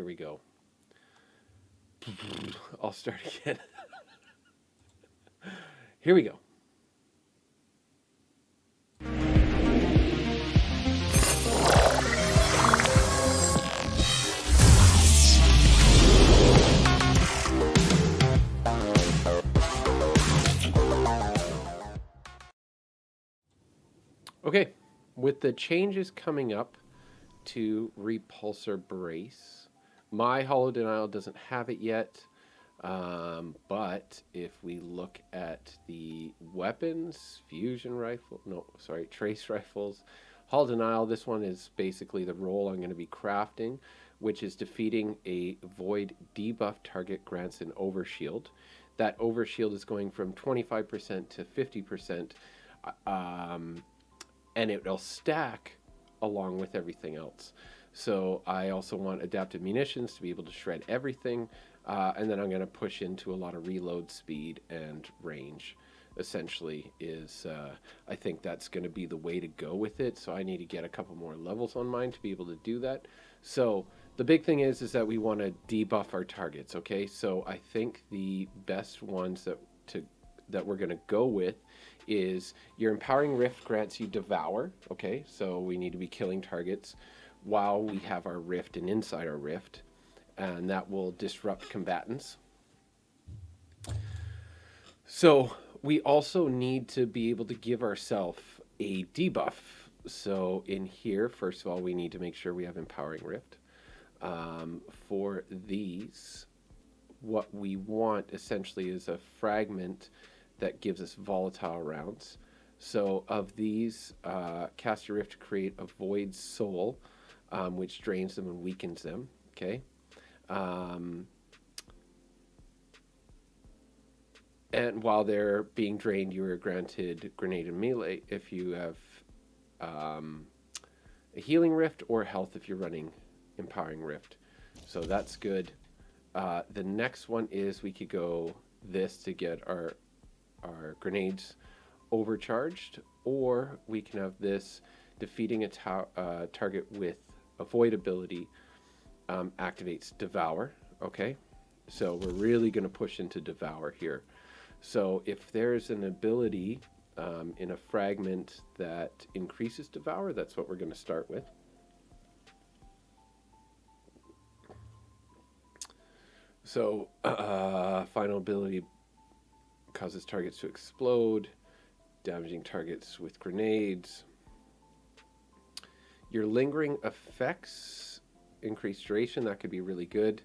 we go. I'll start again. Here we go. Okay, with the changes coming up to Repulsor Brace, my Hollow Denial doesn't have it yet. But if we look at the weapons, fusion rifle, no, sorry, trace rifles, Hollow Denial, this one is basically the role I'm going to be crafting, which is defeating a void debuff target grants an overshield. That overshield is going from 25% to 50%, and it'll stack along with everything else. So I also want adaptive munitions to be able to shred everything. And then I'm going to push into a lot of reload speed and range, essentially, I think that's going to be the way to go with it. So I need to get a couple more levels on mine to be able to do that. So the big thing is that we want to debuff our targets, okay? So I think the best ones that we're going to go with is your Empowering Rift grants you Devour, okay? So we need to be killing targets while we have our Rift and inside our Rift. And that will disrupt combatants. So we also need to be able to give ourselves a debuff. So in here, first of all, we need to make sure we have Empowering Rift. For these, what we want essentially is a fragment that gives us volatile rounds. So of these, cast your Rift to create a Void Soul, which drains them and weakens them, okay? And while they're being drained, you are granted grenade and melee if you have a healing rift, or health if you're running empowering rift. So that's good. The next one is we could go this to get our grenades overcharged, or we can have this defeating a target with a void ability. Activates Devour, okay? So we're really going to push into Devour here. So if there's an ability in a fragment that increases Devour, that's what we're going to start with. So final ability causes targets to explode, damaging targets with grenades. Your lingering effects increased duration, that could be really good.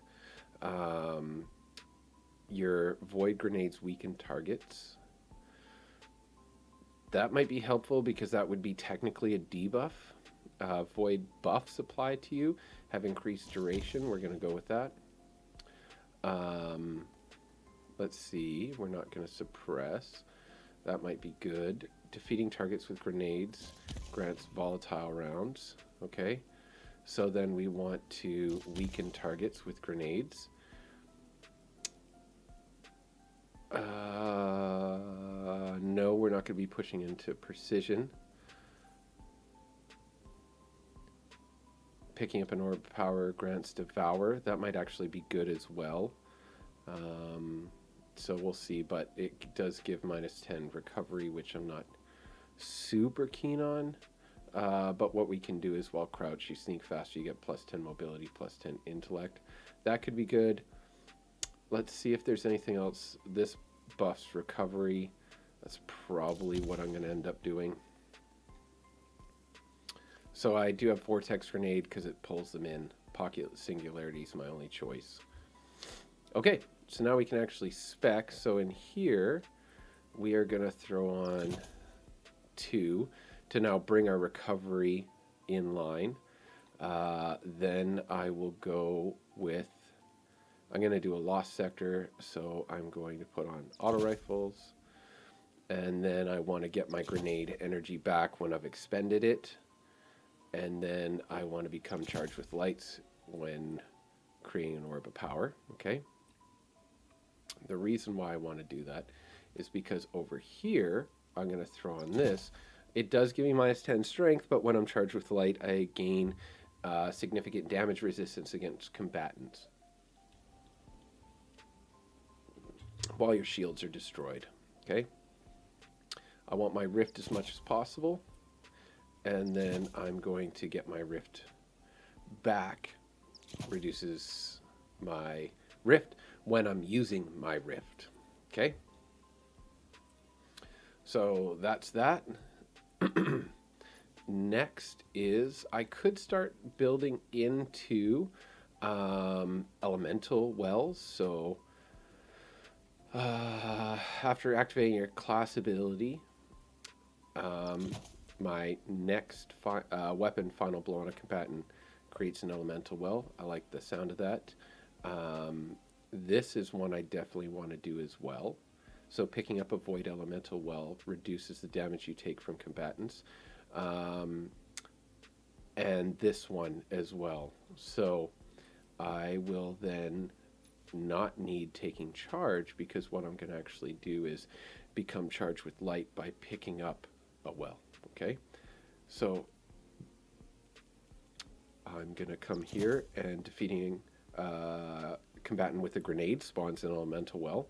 Your void grenades weaken targets. That might be helpful because that would be technically a debuff. Void buffs applied to you have increased duration. We're going to go with that. Let's see. We're not going to suppress. That might be good. Defeating targets with grenades grants volatile rounds. Okay. So then we want to weaken targets with grenades. No, we're not going to be pushing into precision. Picking up an orb power grants Devour. That might actually be good as well. So we'll see, but it does give -10 recovery, which I'm not super keen on. But what we can do is while crouched, you sneak faster, you get +10 mobility, +10 intellect. That could be good. Let's see if there's anything else. This buffs recovery. That's probably what I'm going to end up doing. So I do have Vortex Grenade because it pulls them in. Pocket Singularity is my only choice. Okay, so now we can actually spec. So in here, we are going to throw on 2 to now bring our recovery in line. Then I will go with, I'm going to do a lost sector, so I'm going to put on auto rifles, and then I want to get my grenade energy back when I've expended it, and then I want to become charged with lights when creating an orb of power, okay? The reason why I want to do that is because over here, I'm going to throw on this. It does give me -10 strength, but when I'm charged with light, I gain significant damage resistance against combatants while your shields are destroyed. Okay. I want my rift as much as possible, and then I'm going to get my rift back. Reduces my rift when I'm using my rift. Okay. So that's that. Next is I could start building into elemental wells. So after activating your class ability, my next weapon, Final Blow on a combatant, creates an elemental well. I like the sound of that. This is one I definitely want to do as well. So picking up a Void Elemental Well reduces the damage you take from combatants. And this one as well. So I will then not need taking charge, because what I'm going to actually do is become charged with light by picking up a well. Okay, so I'm going to come here, and defeating combatant with a grenade spawns an elemental well.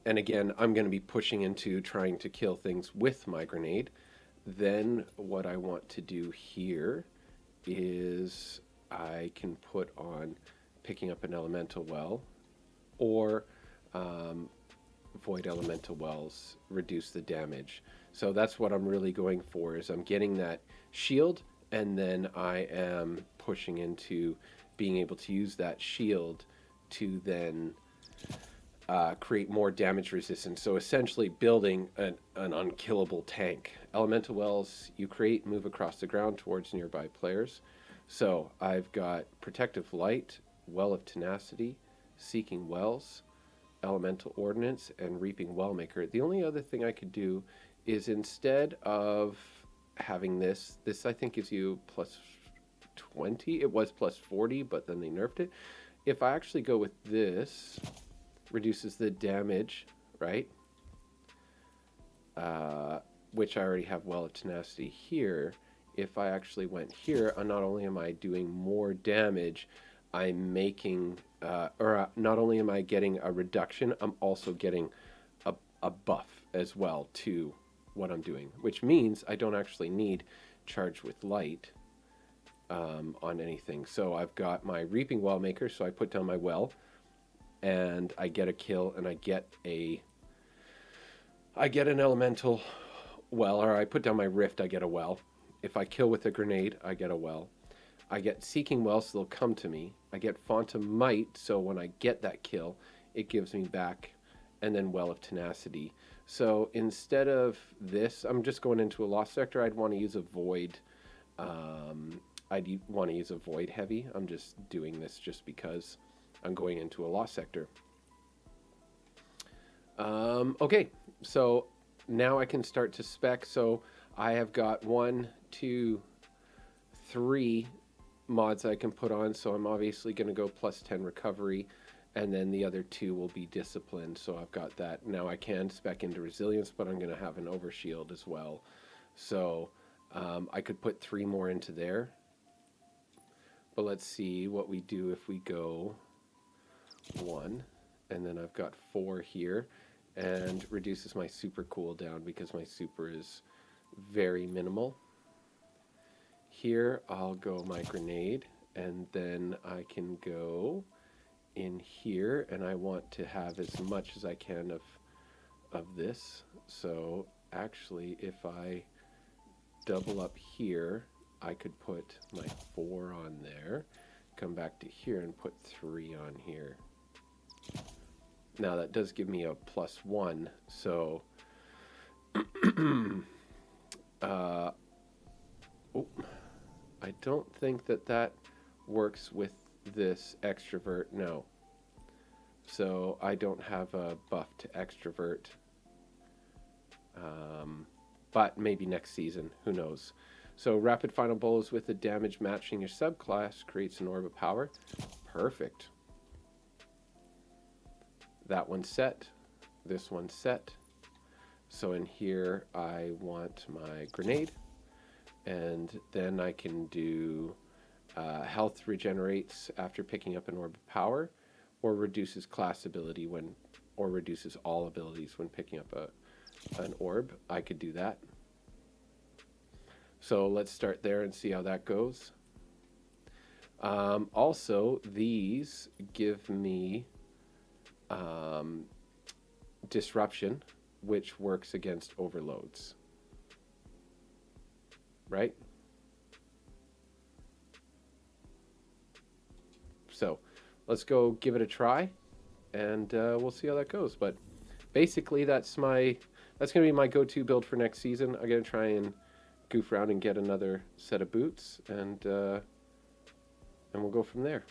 And again, I'm going to be pushing into trying to kill things with my grenade. Then what I want to do here is I can put on picking up an elemental well, or Void Elemental Wells reduce the damage. So that's what I'm really going for, is I'm getting that shield, and then I am pushing into being able to use that shield to then create more damage resistance. So essentially building an unkillable tank. Elemental Wells you create move across the ground towards nearby players. So I've got Protective Light, Well of Tenacity, Seeking Wells, Elemental Ordnance, and Reaping Wellmaker. The only other thing I could do is, instead of having this I think gives you plus 20. It was plus 40, but then they nerfed it. If I actually go with this, reduces the damage, right? Which I already have Well of Tenacity here. If I actually went here, not only am I doing more damage, I'm making, not only am I getting a reduction, I'm also getting a buff as well to what I'm doing, which means I don't actually need Charge with Light on anything. So I've got my Reaping Wellmaker, so I put down my well, and I get a kill, and I get an elemental well, or I put down my rift, I get a well. If I kill with a grenade, I get a well. I get Seeking Well, so they'll come to me. I get Phantom Might, so when I get that kill, it gives me back, and then Well of Tenacity. So instead of this, I'm just going into a Lost Sector. I'd want to use a Void. I'd want to use a Void Heavy. I'm just doing this just because I'm going into a Lost Sector. Okay, so now I can start to spec. So I have got 1, 2, 3 mods I can put on. So I'm obviously going to go plus 10 recovery, and then the other 2 will be discipline. So I've got that. Now I can spec into resilience, but I'm going to have an overshield as well. So I could put 3 more into there. But let's see what we do if we go 1, and then I've got 4 here, and reduces my super cooldown because my super is very minimal. Here I'll go my grenade, and then I can go in here, and I want to have as much as I can of this. So actually, if I double up here, I could put my 4 on there, come back to here and put 3 on here. Now that does give me a plus 1, so oh, I don't think that works with this extrovert, no. So I don't have a buff to extrovert, but maybe next season, who knows. So rapid final blows with the damage matching your subclass creates an orb of power. Perfect. That one's set. This one's set. So in here I want my grenade. And then I can do health regenerates after picking up an orb of power, or reduces class ability when, or reduces all abilities when picking up an orb. I could do that. So let's start there and see how that goes. Also, these give me disruption, which works against overloads. Right? So let's go give it a try, and we'll see how that goes. But basically, that's going to be my go-to build for next season. I'm going to try and goof around and get another set of boots, and we'll go from there.